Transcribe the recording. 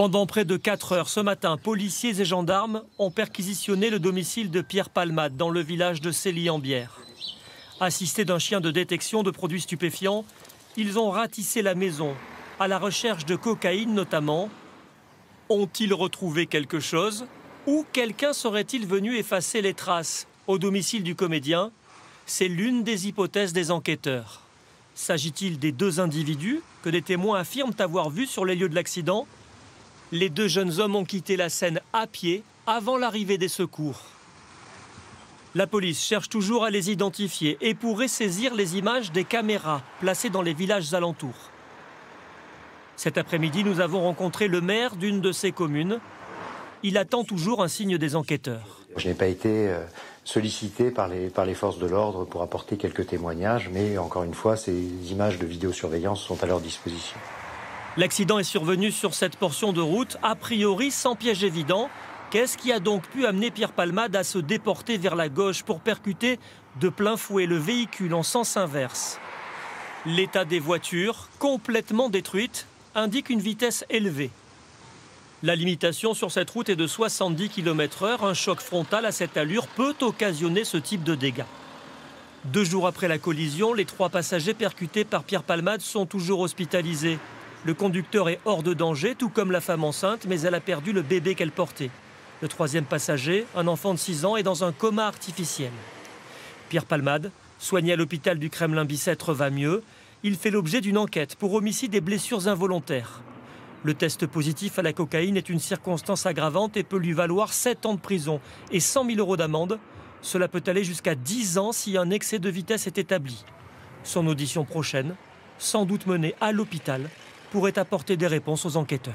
Pendant près de 4 heures ce matin, policiers et gendarmes ont perquisitionné le domicile de Pierre Palmade dans le village de Célie-en-Bière. Assistés d'un chien de détection de produits stupéfiants, ils ont ratissé la maison, à la recherche de cocaïne notamment. Ont-ils retrouvé quelque chose? Ou quelqu'un serait-il venu effacer les traces au domicile du comédien? C'est l'une des hypothèses des enquêteurs. S'agit-il des 2 individus que des témoins affirment avoir vus sur les lieux de l'accident? Les 2 jeunes hommes ont quitté la scène à pied avant l'arrivée des secours. La police cherche toujours à les identifier et pourrait saisir les images des caméras placées dans les villages alentours. Cet après-midi, nous avons rencontré le maire d'une de ces communes. Il attend toujours un signe des enquêteurs. Je n'ai pas été sollicité par les forces de l'ordre pour apporter quelques témoignages, mais encore une fois, ces images de vidéosurveillance sont à leur disposition. L'accident est survenu sur cette portion de route, a priori sans piège évident. Qu'est-ce qui a donc pu amener Pierre Palmade à se déporter vers la gauche pour percuter de plein fouet le véhicule en sens inverse? L'état des voitures, complètement détruites, indique une vitesse élevée. La limitation sur cette route est de 70 km/h. Un choc frontal à cette allure peut occasionner ce type de dégâts. 2 jours après la collision, les 3 passagers percutés par Pierre Palmade sont toujours hospitalisés. Le conducteur est hors de danger, tout comme la femme enceinte, mais elle a perdu le bébé qu'elle portait. Le 3e passager, un enfant de 6 ans, est dans un coma artificiel. Pierre Palmade, soigné à l'hôpital du Kremlin-Bicêtre, va mieux. Il fait l'objet d'une enquête pour homicide et blessures involontaires. Le test positif à la cocaïne est une circonstance aggravante et peut lui valoir 7 ans de prison et 100 000 € d'amende. Cela peut aller jusqu'à 10 ans si un excès de vitesse est établi. Son audition prochaine, sans doute menée à l'hôpital, pourrait apporter des réponses aux enquêteurs.